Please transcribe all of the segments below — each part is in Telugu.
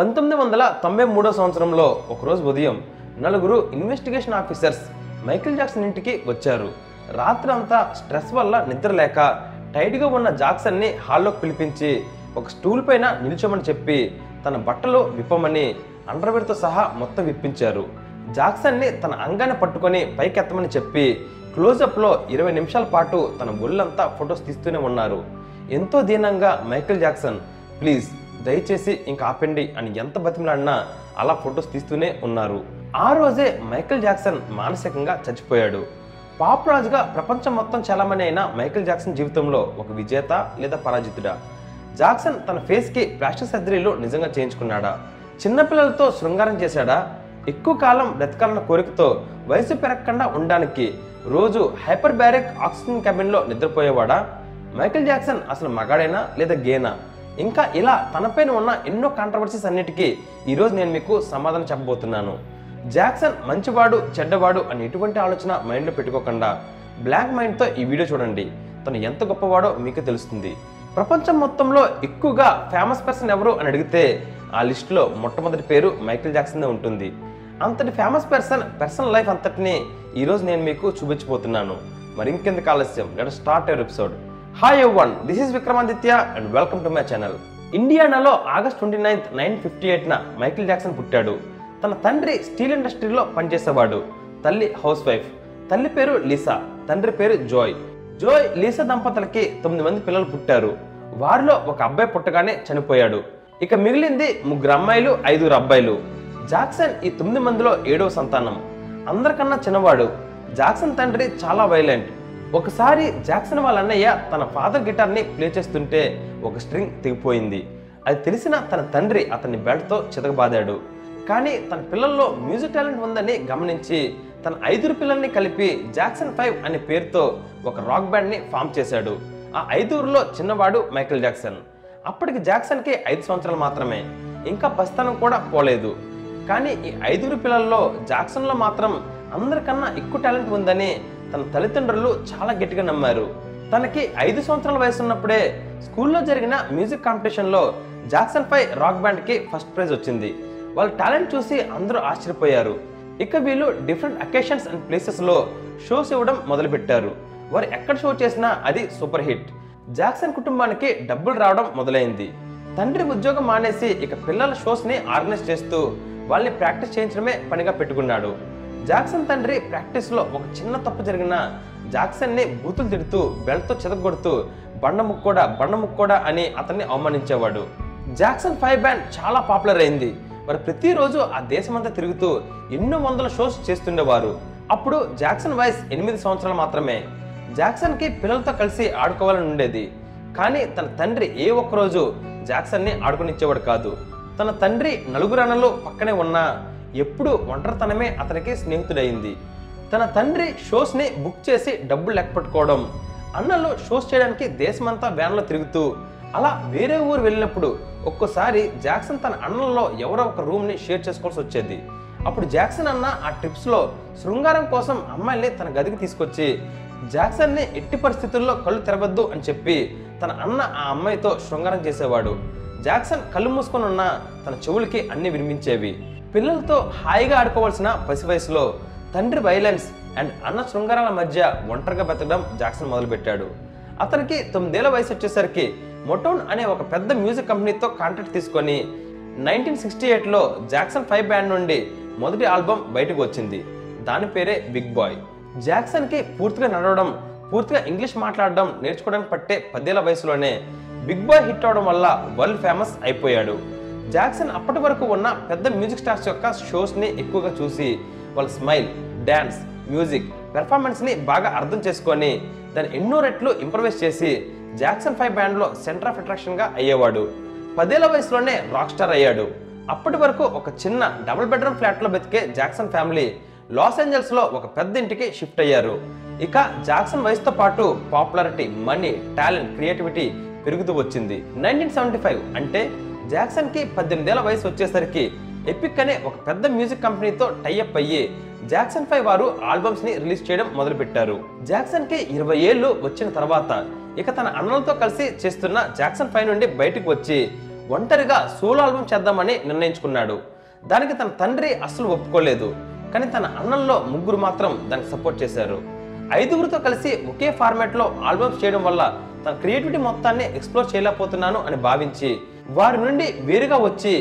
1993 సంవత్సరంలో ఒకరోజు ఉదయం నలుగురు ఇన్వెస్టిగేషన్ ఆఫీసర్స్ మైకేల్ జాక్సన్ ఇంటికి వచ్చారు. రాత్రి అంతా స్ట్రెస్ వల్ల నిద్ర లేక టైట్గా ఉన్న జాక్సన్ని హాల్లోకి పిలిపించి ఒక స్టూల్ పైన నిల్చోమని చెప్పి తన బట్టలు విప్పమని అండర్వేర్తో సహా మొత్తం విప్పించారు. జాక్సన్ని తన అంగాన్ని పట్టుకొని పైకెత్తమని చెప్పి క్లోజప్లో 20 నిమిషాల పాటు తన ఒళ్ళంతా ఫొటోస్ తీస్తూనే ఉన్నారు. ఎంతో దీనంగా మైకేల్ జాక్సన్ ప్లీజ్ దయచేసి ఇంకా ఆపండి అని ఎంత బతిమలాడినా అలా ఫొటోస్ తీస్తూనే ఉన్నారు. ఆ రోజే మైకేల్ జాక్సన్ మానసికంగా చచ్చిపోయాడు. పాప్ రాజుగా ప్రపంచం మొత్తం చాలామంది అయిన మైకేల్ జాక్సన్ జీవితంలో ఒక విజేత లేదా పరాజితుడా? జాక్సన్ తన ఫేస్కి ప్లాస్టిక్ సర్జరీలు నిజంగా చేయించుకున్నాడా? చిన్నపిల్లలతో శృంగారం చేశాడా? ఎక్కువ కాలం బ్రతకాలన్న కోరికతో వయసు పెరగకుండా ఉండడానికి రోజు హైపర్ బ్యారిక్ ఆక్సిజన్ క్యాబిన్లో నిద్రపోయేవాడా? మైకేల్ జాక్సన్ అసలు మగాడైనా లేదా గేనా? ఇంకా ఇలా తనపైన ఉన్న ఎన్నో కాంట్రవర్సీస్ అన్నిటికీ ఈరోజు నేను మీకు సమాధానం చెప్పబోతున్నాను. జాక్సన్ మంచివాడు చెడ్డవాడు అని ఎటువంటి ఆలోచన మైండ్లో పెట్టుకోకుండా బ్లాంక్ మైండ్తో ఈ వీడియో చూడండి. తను ఎంత గొప్పవాడో మీకు తెలుస్తుంది. ప్రపంచం మొత్తంలో ఎక్కువగా ఫేమస్ పర్సన్ ఎవరు అని అడిగితే ఆ లిస్టులో మొట్టమొదటి పేరు మైకేల్ జాక్సన్ ఉంటుంది. అంతటి ఫేమస్ పర్సనల్ లైఫ్ అంతటిని ఈరోజు నేను మీకు చూపించబోతున్నాను. మరి ఇంకెందుకు ఆలస్యం, let us start our episode. Hi everyone, this is Vikramaditya and welcome to my channel. ఇండియానాలో ఆగస్ట్ 29, 1958న మైకేల్ జాక్సన్ పుట్టాడు. తన తండ్రి స్టీల్ ఇండస్ట్రీలో పనిచేసేవాడు. తల్లి హౌస్ వైఫ్. తల్లి పేరు లీసా, తండ్రి పేరు జోయ్. లీసా దంపతులకి 9 మంది పిల్లలు పుట్టారు. వారిలో ఒక అబ్బాయి పుట్టగానే చనిపోయాడు. ఇక మిగిలింది 3 అమ్మాయిలు 5 అబ్బాయిలు. జాక్సన్ ఈ 9 మందిలో 7వ సంతానం. అందరికన్నా చిన్నవాడు. జాక్సన్ తండ్రి చాలా వైలెంట్. ఒకసారి జాక్సన్ వాళ్ళ అన్నయ్య తన ఫాదర్ గిటార్ని ప్లే చేస్తుంటే ఒక స్ట్రింగ్ తెగిపోయింది. అది తెలిసిన తన తండ్రి అతన్ని బెల్ట్తో చితకబాదాడు. కానీ తన పిల్లల్లో మ్యూజిక్ టాలెంట్ ఉందని గమనించి తన 5 పిల్లల్ని కలిపి జాక్సన్ 5 అనే పేరుతో ఒక రాక్ బ్యాండ్ని ఫామ్ చేశాడు. ఆ 5లో చిన్నవాడు మైకేల్ జాక్సన్. అప్పటికి జాక్సన్కి 5 సంవత్సరాలు మాత్రమే. ఇంకా పసితనం కూడా పోలేదు. కానీ ఈ 5 పిల్లల్లో జాక్సన్లో మాత్రం అందరికన్నా ఎక్కువ టాలెంట్ ఉందని తన తల్లిదండ్రులు చాలా గట్టిగా నమ్మారు. తనకి 5 సంవత్సరాల వయసు ఉన్నప్పుడే స్కూల్లో జరిగిన మ్యూజిక్ కాంపిటీషన్లో జాక్సన్ 5 రాక్ బ్యాండ్కి ఫస్ట్ ప్రైజ్ వచ్చింది. వాళ్ళ టాలెంట్ చూసి అందరూ ఆశ్చర్యపోయారు. ఇక వీళ్ళు డిఫరెంట్ అకేషన్స్ అండ్ ప్లేసెస్లో షోస్ ఇవ్వడం మొదలుపెట్టారు. వారు ఎక్కడ షో చేసినా అది సూపర్ హిట్. జాక్సన్ కుటుంబానికి డబ్బులు రావడం మొదలైంది. తండ్రి ఉద్యోగం మానేసి ఇక పిల్లల షోస్ని ఆర్గనైజ్ చేస్తూ వాళ్ళని ప్రాక్టీస్ చేయించడమే పనిగా పెట్టుకున్నాడు. జాక్సన్ తండ్రి ప్రాక్టీస్లో ఒక చిన్న తప్పు జరిగినా జాక్సన్ని బూతులు తిడుతూ బెల్ట్తో చెదగొడుతూ బండ ముక్కోడా అని అతన్ని అవమానించేవాడు. జాక్సన్ 5 బ్యాండ్ చాలా పాపులర్ అయింది. మరి ప్రతిరోజు ఆ దేశమంతా తిరుగుతూ ఎన్నో వందల షోస్ చేస్తుండేవారు. అప్పుడు జాక్సన్ వయసు 8 సంవత్సరాలు మాత్రమే. జాక్సన్కి పిల్లలతో కలిసి ఆడుకోవాలని ఉండేది. కానీ తన తండ్రి ఏ ఒక్కరోజు జాక్సన్ని ఆడుకునిచ్చేవాడు కాదు. తన తండ్రి 4 అన్నలు పక్కనే ఉన్నా ఎప్పుడు ఒంటరితనమే అతనికి స్నేహితుడయింది. తన తండ్రి షోస్ని బుక్ చేసి డబ్బులు లెక్కపెట్టుకోవడం, అన్నలు షోస్ చేయడానికి దేశమంతా వ్యాన్లో తిరుగుతూ అలా వేరే ఊరు వెళ్ళినప్పుడు ఒక్కోసారి జాక్సన్ తన అన్నల్లో ఎవరో ఒక రూమ్ని షేర్ చేసుకోవాల్సి వచ్చేది. అప్పుడు జాక్సన్ అన్న ఆ ట్రిప్స్లో శృంగారం కోసం అమ్మాయిల్ని తన గదికి తీసుకొచ్చి జాక్సన్ని ఎట్టి పరిస్థితుల్లో కళ్ళు తెరవద్దు అని చెప్పి తన అన్న ఆ అమ్మాయితో శృంగారం చేసేవాడు. జాక్సన్ కళ్ళు మూసుకొని ఉన్న తన చెవులకి అన్ని వినిపించేవి. పిల్లలతో హాయిగా ఆడుకోవాల్సిన పసి వయసులో తండ్రి వైలెన్స్ అండ్ అన్న శృంగారాల మధ్య ఒంటరిగా బతకడం జాక్సన్ మొదలుపెట్టాడు. అతనికి 9 ఏళ్ల వయసు వచ్చేసరికి మొటౌన్ అనే ఒక పెద్ద మ్యూజిక్ కంపెనీతో కాంట్రాక్ట్ తీసుకొని 1968లో జాక్సన్ 5 బ్యాండ్ నుండి మొదటి ఆల్బమ్ బయటకు వచ్చింది. దాని పేరే బిగ్ బాయ్. జాక్సన్కి పూర్తిగా నడవడం, పూర్తిగా ఇంగ్లీష్ మాట్లాడడం నేర్చుకోవడానికి పట్టే 10 ఏళ్ల వయసులోనే బిగ్ బాయ్ హిట్ అవడం వల్ల వరల్డ్ ఫేమస్ అయిపోయాడు. జాక్సన్ అప్పటి వరకు ఉన్న పెద్ద మ్యూజిక్ స్టార్స్ యొక్క షోస్ని ఎక్కువగా చూసి వాళ్ళ స్మైల్, డ్యాన్స్, మ్యూజిక్, పెర్ఫార్మెన్స్ని బాగా అర్థం చేసుకొని దాన్ని ఎన్నో రెట్లు ఇంప్రవైజ్ చేసి జాక్సన్ 5 బ్యాండ్లో సెంటర్ ఆఫ్ అట్రాక్షన్గా అయ్యేవాడు. 10 ఏళ్ల వయసులోనే రాక్ స్టార్ అయ్యాడు. అప్పటి వరకు ఒక చిన్న డబుల్ బెడ్రూమ్ ఫ్లాట్లో బతికే జాక్సన్ ఫ్యామిలీ లాస్ ఏంజల్స్లో ఒక పెద్ద ఇంటికి షిఫ్ట్ అయ్యారు. ఇక జాక్సన్ వయసుతో పాటు పాపులారిటీ, మనీ, టాలెంట్, క్రియేటివిటీ పెరుగుతూ వచ్చింది. 1975 అంటే జాక్సన్కి 18 ఏళ్ల వయసు వచ్చేసరికి ఎపిక్ అనే ఒక పెద్ద మ్యూజిక్ కంపెనీతో టైఅప్ అయ్యి జాక్సన్ 5 వారు ఆల్బమ్స్ని రిలీజ్ చేయడం మొదలుపెట్టారు. జాక్సన్కి 20 ఏళ్ళు వచ్చిన తర్వాత ఇక తన అన్నలతో కలిసి చేస్తున్న జాక్సన్ 5 నుండి బయటకు వచ్చి ఒంటరిగా సోలో ఆల్బమ్ చేద్దామని నిర్ణయించుకున్నాడు. దానికి తన తండ్రి అస్సలు ఒప్పుకోలేదు. కానీ తన అన్నల్లో ముగ్గురు మాత్రం దానికి సపోర్ట్ చేశారు. 5గురితో కలిసి ఒకే ఫార్మాట్లో ఆల్బమ్స్ చేయడం వల్ల తన క్రియేటివిటీ మొత్తాన్ని ఎక్స్ప్లోర్ చేయలేకపోతున్నాను అని భావించి వారి నుండి వేరుగా వచ్చి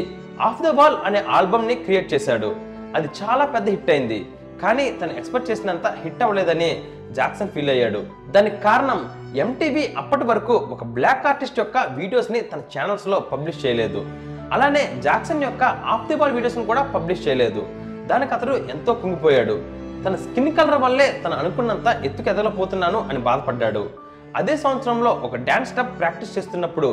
ఆఫ్ ద వాల్ అనే ఆల్బమ్ని క్రియేట్ చేశాడు. అది చాలా పెద్ద హిట్ అయింది. కానీ తను ఎక్స్పెక్ట్ చేసినంత హిట్ అవ్వలేదని జాక్సన్ ఫీల్ అయ్యాడు. దానికి కారణం ఎంటీవీ అప్పటి వరకు ఒక బ్లాక్ ఆర్టిస్ట్ యొక్క వీడియోస్ని తన ఛానల్స్లో పబ్లిష్ చేయలేదు. అలానే జాక్సన్ యొక్క ఆఫ్ ది వాల్ వీడియోస్ని కూడా పబ్లిష్ చేయలేదు. దానికి అతడు ఎంతో కుంగిపోయాడు. తన స్కిన్ కలర్ వల్లే తను అనుకున్నంత ఎత్తుకు ఎదగలేకపోతున్నాను అని బాధపడ్డాడు. అదే సంవత్సరంలో ఒక డాన్స్ స్టెప్ ప్రాక్టీస్ చేస్తున్నప్పుడు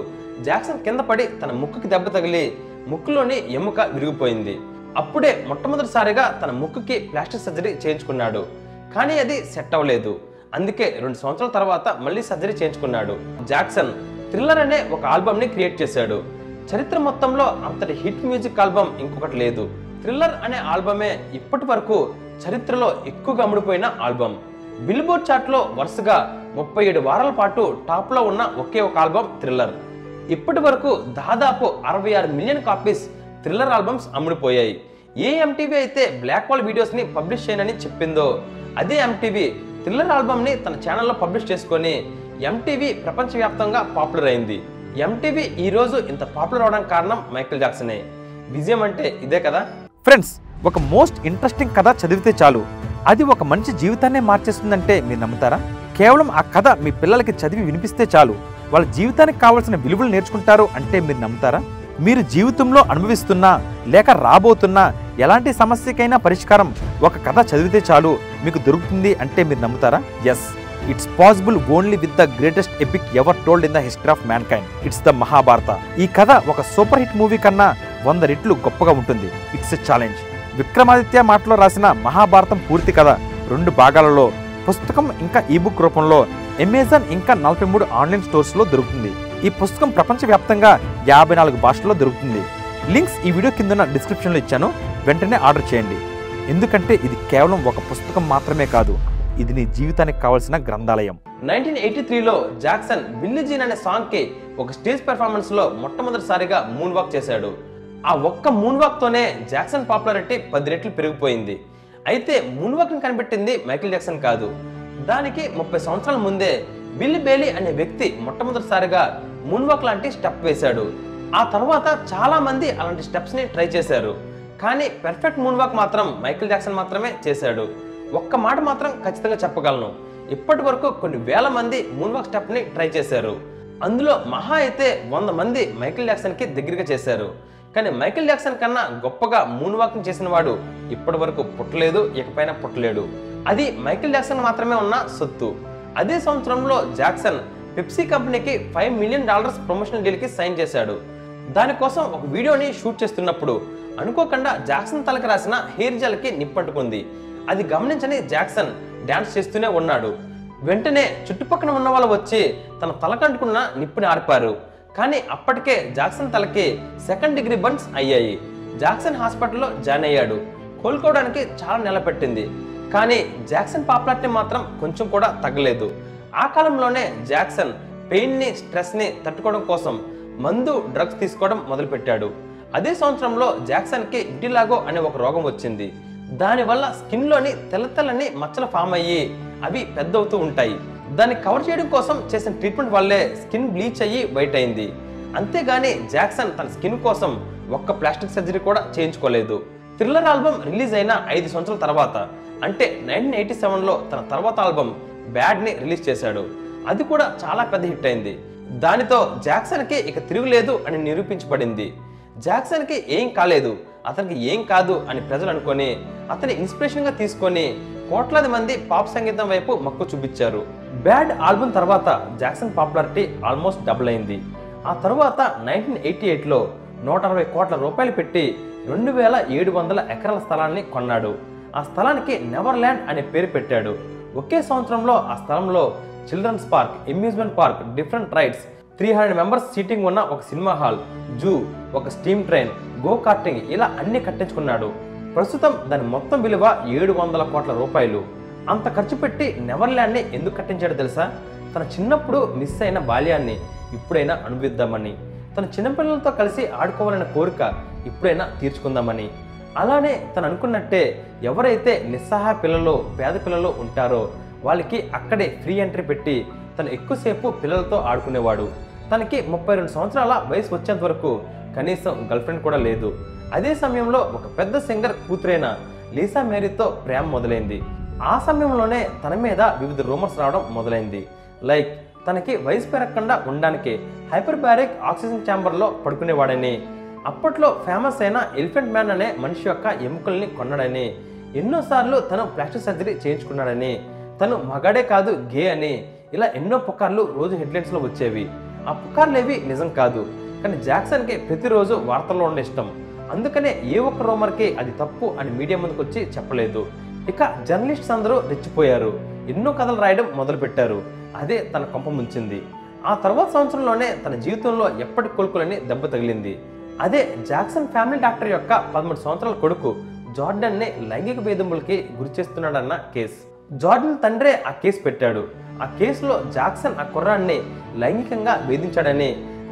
జాక్సన్ కింద పడి తన ముక్కుకి దెబ్బ తగిలి ముక్కులోని ఎముక విరిగిపోయింది. అప్పుడే మొట్టమొదటిసారిగా తన ముక్కుకి ప్లాస్టిక్ సర్జరీ చేయించుకున్నాడు. కానీ అది సెట్ అవ్వలేదు. అందుకే 2 సంవత్సరాల తర్వాత మళ్ళీ సర్జరీ చేయించుకున్నాడు. జాక్సన్ థ్రిల్లర్ అనే ఒక ఆల్బమ్ని క్రియేట్ చేశాడు. చరిత్ర మొత్తంలో అంతటి హిట్ మ్యూజిక్ ఆల్బమ్ ఇంకొకటి లేదు. థ్రిల్లర్ అనే ఆల్బమే ఇప్పటి వరకు చరిత్రలో ఎక్కువగా అమ్ముడుపోయిన ఆల్బమ్. బిల్బోర్డ్ చార్ట్లో వరుసగా 37 వారాల పాటు టాప్లో ఉన్న ఒకే ఒక ఆల్బమ్ థ్రిల్లర్. ఇప్పటి వరకు దాదాపు 66 మిలియన్ కాపీస్ థ్రిల్లర్ ఆల్బమ్స్ అమ్ముడుపోయాయి. ఏ ఎంటీవీ అయితే బ్లాక్ వాల్ వీడియోస్ని పబ్లిష్ చేయనని చెప్పిందో అదే ఎంటీవీ థ్రిల్లర్ ఆల్బమ్ని తన ఛానల్లో పబ్లిష్ చేసుకొని ఎంటీవీ ప్రపంచవ్యాప్తంగా పాపులర్ అయింది. ఎంటీవీ ఈ రోజు ఇంత పాపులర్ అవడానికి కారణం మైకేల్ జాక్సనే. విజయం అంటే ఇదే కదా ఫ్రెండ్స్. ఒక మోస్ట్ ఇంట్రెస్టింగ్ కథ చదివితే చాలు అది ఒక మనిషి జీవితాన్నే మార్చేస్తుందంటే మీరు నమ్ముతారా? కేవలం ఆ కథ మీ పిల్లలకి చదివి వినిపిస్తే చాలు వాళ్ళ జీవితానికి కావాల్సిన విలువలు నేర్చుకుంటారు అంటే మీరు నమ్ముతారా? మీరు జీవితంలో అనుభవిస్తున్నా లేక రాబోతున్నా ఎలాంటి సమస్యకైనా పరిష్కారం ఒక కథ చదివితే చాలు మీకు దొరుకుతుంది అంటే మీరు నమ్ముతారా? Yes, it's possible only with the greatest epic ever told in the history of mankind. It's the Mahabharata. ఈ కథ ఒక సూపర్ హిట్ మూవీ కన్నా 100 రెట్లు గొప్పగా ఉంటుంది. It's a challenge. విక్రమాదిత్య మాటలో రాసిన మహాభారతం పూర్తి కథ 2 భాగాలలో పుస్తకం ఇంకా ఈబుక్ రూపంలో అమెజాన్ ఇంకా 43 ఆన్లైన్ స్టోర్స్లో దొరుకుతుంది. ఈ పుస్తకం ప్రపంచవ్యాప్తంగా 54 భాషల్లో దొరుకుతుంది. లింక్స్ ఈ వీడియో కింద డిస్క్రిప్షన్లో ఇచ్చాను. వెంటనే ఆర్డర్ చేయండి. ఎందుకంటే ఇది కేవలం ఒక పుస్తకం మాత్రమే కాదు, ఇది నీ జీవితానికి కావాల్సిన గ్రంథాలయం. 1983లో జాక్సన్ బిల్లీ జీన్ అనే సాంగ్కి ఒక స్టేజ్ పెర్ఫార్మెన్స్లో మొట్టమొదటిసారిగా మూన్ వాక్ చేశాడు. ఆ ఒక్క మూన్ వాక్తోనే జాక్సన్ పాపులారిటీ 10 రెట్లు పెరిగిపోయింది. అయితే మూన్ వాక్ని కనిపెట్టింది మైకేల్ జాక్సన్ కాదు. దానికి 30 సంవత్సరాల ముందే బిల్లీ బేలీ అనే వ్యక్తి మొట్టమొదటిసారిగా మూన్ వాక్ లాంటి స్టెప్ వేశాడు. ఆ తర్వాత చాలా మంది అలాంటి స్టెప్స్ని ట్రై చేశారు. కానీ పెర్ఫెక్ట్ మూన్ వాక్ మాత్రం మైకేల్ జాక్సన్ మాత్రమే చేశాడు. ఒక్క మాట మాత్రం ఖచ్చితంగా చెప్పగలను, ఇప్పటి వరకు కొన్ని వేల మంది మూన్ వాక్ స్టెప్ని ట్రై చేశారు. అందులో మహా అయితే 100 మంది మైకేల్ జాక్సన్కి దగ్గరగా చేశారు. కానీ మైకేల్ జాక్సన్ కన్నా గొప్పగా మూన్ వాక్ని చేసిన వాడు ఇప్పటి వరకు పుట్టలేదు, ఇకపైన పుట్టలేడు. అది మైకేల్ జాక్సన్ మాత్రమే ఉన్న సొత్తు. అదే సంవత్సరంలో జాక్సన్ పెప్సీ కంపెనీకి $5 మిలియన్ ప్రమోషనల్ డీల్కి సైన్ చేశాడు. దానికోసం ఒక వీడియోని షూట్ చేస్తున్నప్పుడు అనుకోకుండా జాక్సన్ తలకు రాసిన హెయిర్ జెల్కి నిప్పంటుకుంది. అది గమనించని జాక్సన్ డాన్స్ చేస్తూనే ఉన్నాడు. వెంటనే చుట్టుపక్కల ఉన్న వాళ్ళు వచ్చి తన తలకంటుకున్న నిప్పుని ఆర్పారు. కానీ అప్పటికే జాక్సన్ తలకి 2nd డిగ్రీ బర్న్స్ అయ్యాయి. జాక్సన్ హాస్పిటల్లో జాయిన్ అయ్యాడు. కోలుకోవడానికి చాలా నెల పెట్టింది. కానీ జాక్సన్ పాపులారిటీ మాత్రం కొంచెం కూడా తగ్గలేదు. ఆ కాలంలోనే జాక్సన్ పెయిన్ని, స్ట్రెస్ని తట్టుకోవడం కోసం మందు, డ్రగ్స్ తీసుకోవడం మొదలుపెట్టాడు. అదే సంవత్సరంలో జాక్సన్కి విటిలాగో అనే ఒక రోగం వచ్చింది. దానివల్ల స్కిన్లోని తెల్లతెల్లని మచ్చలు ఫామ్ అయ్యి అవి పెద్దవుతూ ఉంటాయి. దాన్ని కవర్ చేయడం కోసం చేసిన ట్రీట్మెంట్ వల్లే స్కిన్ బ్లీచ్ అయ్యి వైట్ అయింది. అంతేగాని జాక్సన్ తన స్కిన్ కోసం ఒక్క ప్లాస్టిక్ సర్జరీ కూడా చేయించుకోలేదు. థ్రిల్లర్ ఆల్బమ్ రిలీజ్ అయిన 5 సంవత్సరాల తర్వాత అంటే 1987లో తన తర్వాత ఆల్బమ్ బ్యాడ్ని రిలీజ్ చేశాడు. అది కూడా చాలా పెద్ద హిట్ అయింది. దానితో జాక్సన్కి ఇక తిరుగులేదు అని నిరూపించబడింది. జాక్సన్కి ఏం కాలేదు, అతనికి ఏం కాదు అని ప్రజలు అనుకొని అతని ఇన్స్పిరేషన్గా తీసుకొని కోట్లాది మంది పాప్ సంగీతం వైపు మక్కువ చూపించారు. బ్యాడ్ ఆల్బమ్ తర్వాత జాక్సన్ పాపులారిటీ ఆల్మోస్ట్ డబుల్ అయింది. ఆ తర్వాత 1988లో 160 కోట్ల రూపాయలు పెట్టి 2700 ఎకరాల స్థలాన్ని కొన్నాడు. ఆ స్థలానికి నెవర్ల్యాండ్ అనే పేరు పెట్టాడు. ఒకే సంవత్సరంలో ఆ స్థలంలో children's park, amusement park, different rides, 300 members seating ఉన్న ఒక సినిమా హాల్, జూ, ఒక స్టీమ్ ట్రైన్, గో కార్టింగ్ ఇలా అన్ని కట్టించుకున్నాడు. ప్రస్తుతం దాని మొత్తం విలువ 700 కోట్ల రూపాయలు. అంత ఖర్చు పెట్టి నెవర్ల్యాండ్ని ఎందుకు కట్టించాడో తెలుసా? తన చిన్నప్పుడు మిస్ అయిన బాల్యాన్ని ఇప్పుడైనా అనుభవిద్దామని. తన చిన్నపిల్లలతో కలిసి ఆడుకోవాలనే కోరిక ఇప్పుడైనా తీర్చుకుందామని. అలానే తను అనుకున్నట్టే ఎవరైతే నిస్సహాయ పిల్లలు, పేద పిల్లలు ఉంటారో వాళ్ళకి అక్కడే ఫ్రీ ఎంట్రీ పెట్టి తను ఎక్కువసేపు పిల్లలతో ఆడుకునేవాడు. తనకి 32 సంవత్సరాల వయసు వచ్చేంత వరకు కనీసం గర్ల్ ఫ్రెండ్ కూడా లేదు. అదే సమయంలో ఒక పెద్ద సింగర్ కూతురైన లీసా మేరీతో ప్రేమ మొదలైంది. ఆ సమయంలోనే తన మీద వివిధ రూమర్స్ రావడం మొదలైంది. లైక్ తనకి వయసు పెరగకుండా ఉండడానికి హైపర్బారిక్ ఆక్సిజన్ ఛాంబర్లో పడుకునేవాడని, అప్పట్లో ఫేమస్ అయిన ఎలిఫెంట్ మ్యాన్ అనే మనిషి యొక్క ఎముకల్ని కొన్నాడని, ఎన్నోసార్లు తను ప్లాస్టిక్ సర్జరీ చేయించుకున్నాడని, తను మగాడే కాదు గే అని, ఇలా ఎన్నో పుకార్లు రోజు హెడ్లైన్స్లో వచ్చేవి. ఆ పుకార్లేవి నిజం కాదు, కానీ జాక్సన్కి ప్రతిరోజు వార్తల్లో ఉండే ఇష్టం. అందుకనే ఏ ఒక్క రూమర్కి అది తప్పు అని మీడియా ముందుకు వచ్చి చెప్పలేదు. ఇక జర్నలిస్ట్స్ అందరూ రెచ్చిపోయారు, ఎన్నో కథలు రాయడం మొదలుపెట్టారు. అదే తన కొంప ముంచింది. ఆ తర్వాత సంవత్సరంలోనే తన జీవితంలో ఎప్పటి కొలుకులని దెబ్బ తగిలింది. అదే జాక్సన్ ఫ్యామిలీ డాక్టర్ యొక్క 13 సంవత్సరాల కొడుకు జార్డన్ని లైంగిక వేధింపులకి గురి చేస్తున్నాడన్న కేసు. జార్డన్ తండ్రే ఆ కేసు పెట్టాడు. ఆ కేసులో జాక్సన్ ఆ కుర్రాడిని లైంగికంగా వేధించాడని,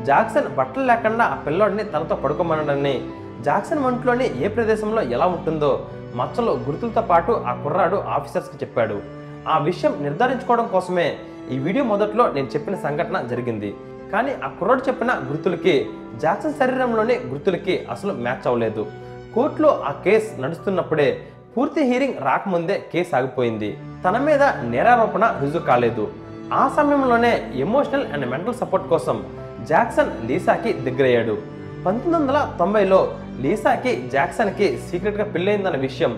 జాక్సన్ బట్టలు లేకుండా ఆ పిల్లోడిని తనతో పడుకోమన్నాడని, జాక్సన్ ఒంట్లోని ఏ ప్రదేశంలో ఎలా ఉంటుందో మచ్చలు గుర్తులతో పాటు ఆ కుర్రాడు ఆఫీసర్స్కి చెప్పాడు. ఆ విషయం నిర్ధారించుకోవడం కోసమే ఈ వీడియో మొదట్లో నేను చెప్పిన సంఘటన జరిగింది. కానీ ఆ కుర్రాడు చెప్పిన గుర్తులకి జాక్సన్ శరీరంలోని గుర్తులకి అసలు మ్యాచ్ అవ్వలేదు. కోర్టులో ఆ కేసు నడుస్తున్నప్పుడే, పూర్తి హీరింగ్ రాకముందే కేసు ఆగిపోయింది. తన మీద నేరారోపణ రుజువు కాలేదు. ఆ సమయంలోనే ఎమోషనల్ అండ్ మెంటల్ సపోర్ట్ కోసం జాక్సన్ లీసాకి దగ్గరయ్యాడు. 1990లో లీసాకి జాక్సన్కి సీక్రెట్గా పెళ్ళయిందన్న విషయం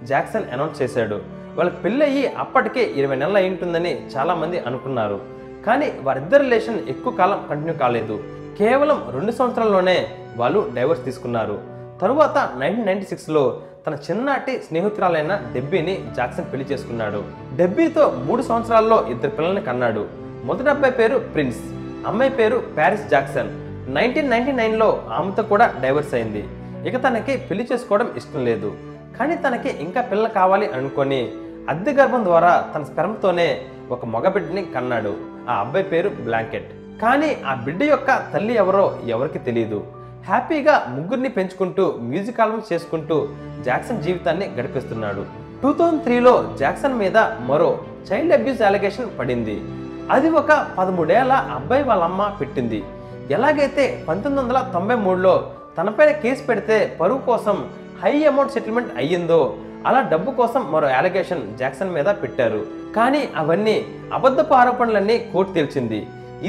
జాక్సన్ అనౌన్స్ చేశాడు. వాళ్ళకి పెళ్ళయి అప్పటికే 20 నెలలు అయి ఉంటుందని చాలామంది అనుకున్నారు. కానీ వారిద్దరి రిలేషన్ ఎక్కువ కాలం కంటిన్యూ కాలేదు. కేవలం 2 సంవత్సరాల్లోనే వాళ్ళు డైవర్స్ తీసుకున్నారు. తరువాత 1996లో తన చిన్ననాటి స్నేహితురాలైన డెబ్బీని జాక్సన్ పెళ్లి చేసుకున్నాడు. డెబ్బీతో 3 సంవత్సరాల్లో 2 పిల్లల్ని కన్నాడు. మొదటి అబ్బాయి పేరు ప్రిన్స్, అమ్మాయి పేరు ప్యారిస్ జాక్సన్. 1999లో ఆమెతో కూడా డైవర్స్ అయింది. ఇక తనకి పెళ్లి చేసుకోవడం ఇష్టం లేదు. కానీ తనకి ఇంకా పిల్లలు కావాలి అనుకొని అద్దె గర్భం ద్వారా తన స్పెర్మ్తోనే ఒక మగబిడ్డని కన్నాడు. ఆ అబ్బాయి పేరు బ్లాంకెట్. కానీ ఆ బిడ్డ యొక్క తల్లి ఎవరో ఎవరికి తెలియదు. హ్యాపీగా ముగ్గురిని పెంచుకుంటూ మ్యూజిక్ ఆల్బమ్స్ చేసుకుంటూ జాక్సన్ జీవితాన్ని గడిపిస్తున్నాడు. 2003లో జాక్సన్ మీద మరో చైల్డ్ అబ్యూస్ అలిగేషన్ పడింది. అది ఒక 13 ఏళ్ల అబ్బాయి వాళ్ళ అమ్మ పెట్టింది. ఎలాగైతే 1993లో తనపైన కేసు పెడితే పరువు కోసం హై అమౌంట్ సెటిల్మెంట్ అయ్యిందో, అలా డబ్బు కోసం మరో అలిగేషన్ జాక్సన్ మీద పెట్టారు. కానీ అవన్నీ అబద్ధపు ఆరోపణలన్నీ కోర్టు తేల్చింది.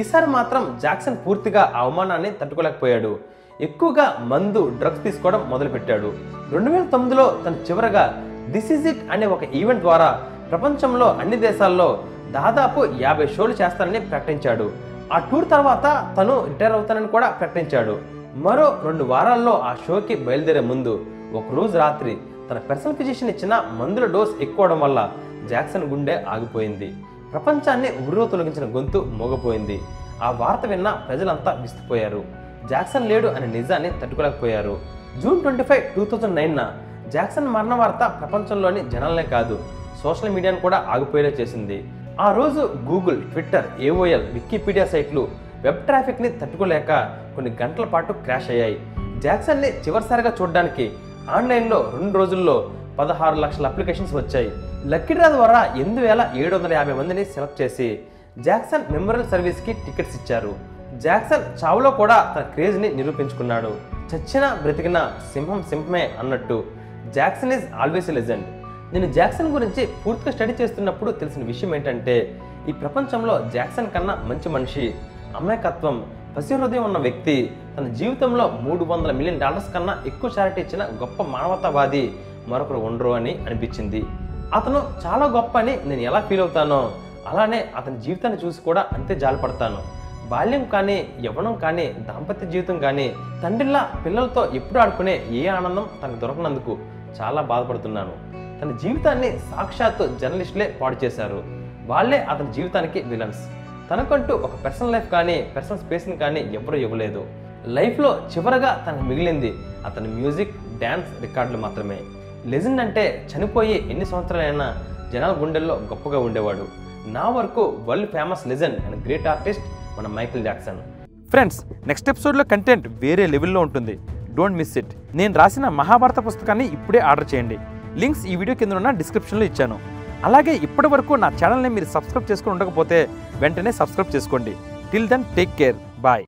ఈసారి మాత్రం జాక్సన్ పూర్తిగా ఆ అవమానాన్ని తట్టుకోలేకపోయాడు. ఎక్కువగా మందు, డ్రగ్స్ తీసుకోవడం మొదలుపెట్టాడు. 2009లో తను చివరగా దిస్ ఈజ్ ఇట్ అనే ఒక ఈవెంట్ ద్వారా ప్రపంచంలో అన్ని దేశాల్లో దాదాపు 50 షోలు చేస్తానని ప్రకటించాడు. ఆ టూర్ తర్వాత తను రిటైర్ అవుతానని కూడా ప్రకటించాడు. మరో 2 వారాల్లో ఆ షోకి బయలుదేరే ముందు ఒకరోజు రాత్రి తన పర్సనల్ ఫిజిషియన్ ఇచ్చిన మందుల డోస్ ఎక్కువడం వల్ల జాక్సన్ గుండె ఆగిపోయింది. ప్రపంచాన్ని ఉర్రూ తొలగించిన గొంతు మోగపోయింది. ఆ వార్త విన్న ప్రజలంతా విస్తుపోయారు. జాక్సన్ లేడు అనే నిజాన్ని తట్టుకోలేకపోయారు. జూన్ 25, 2009న జాక్సన్ మరణ వార్త ప్రపంచంలోని జనాలనే కాదు, సోషల్ మీడియాను కూడా ఆగిపోయేలా చేసింది. ఆ రోజు గూగుల్, ట్విట్టర్, AOL, వికీపీడియా సైట్లు వెబ్ ట్రాఫిక్ని తట్టుకోలేక కొన్ని గంటల పాటు క్రాష్ అయ్యాయి. జాక్సన్ని చివరిసారిగా చూడడానికి ఆన్లైన్లో 2 రోజుల్లో 16 లక్షల అప్లికేషన్స్ వచ్చాయి. లక్కీ డ్రా ద్వారా 8750 మందిని సెలెక్ట్ చేసి జాక్సన్ మెమోరియల్ సర్వీస్కి టికెట్స్ ఇచ్చారు. జాక్సన్ చావులో కూడా తన క్రేజ్ని నిరూపించుకున్నాడు. చచ్చినా బ్రతికినా సింహం సింహమే అన్నట్టు Jackson is always a legend. నేను జాక్సన్ గురించి పూర్తిగా స్టడీ చేస్తున్నప్పుడు తెలిసిన విషయం ఏంటంటే, ఈ ప్రపంచంలో జాక్సన్ కన్నా మంచి మనిషి, అమాయకత్వం, పసి హృదయం ఉన్న వ్యక్తి, తన జీవితంలో $300 మిలియన్ కన్నా ఎక్కువ చారిటీ ఇచ్చిన గొప్ప మానవతావాది మరొకరు ఉండరు అని అనిపించింది. అతను చాలా గొప్ప అని నేను ఎలా ఫీల్ అవుతానో అలానే అతని జీవితాన్ని చూసి కూడా అంతే జాలిపడతాను. బాల్యం కానీ, యవ్వనం కానీ, దాంపత్య జీవితం కానీ, తండ్రిలా పిల్లలతో ఎప్పుడు ఆడుకునే ఏ ఆనందం తనకు దొరకనందుకు చాలా బాధపడుతున్నాను. తన జీవితాన్ని సాక్షాత్తు జర్నలిస్టులే పాడు చేశారు. వాళ్ళే అతని జీవితానికి విలన్స్. తనకంటూ ఒక పర్సనల్ లైఫ్ కానీ, పర్సనల్ స్పేస్ని కానీ ఎవరూ ఇవ్వలేదు. లైఫ్లో చివరగా తనకు మిగిలింది అతని మ్యూజిక్, డ్యాన్స్ రికార్డులు మాత్రమే. లెజెండ్ అంటే చనిపోయి ఎన్ని సంవత్సరాలైనా జనాల గుండెల్లో గొప్పగా ఉండేవాడు. నా వరకు world famous legend and great artist మన మైకేల్ జాక్సన్. ఫ్రెండ్స్, నెక్స్ట్ ఎపిసోడ్లో కంటెంట్ వేరే లెవెల్లో ఉంటుంది. Don't miss it. నేను రాసిన మహాభారత పుస్తకాన్ని ఇప్పుడే ఆర్డర్ చేయండి. లింక్స్ ఈ వీడియో కింద ఉన్న డిస్క్రిప్షన్లో ఇచ్చాను. అలాగే ఇప్పటి వరకు నా ఛానల్ని మీరు సబ్స్క్రైబ్ చేసుకుని ఉండకపోతే వెంటనే సబ్స్క్రైబ్ చేసుకోండి. Till then take care. Bye.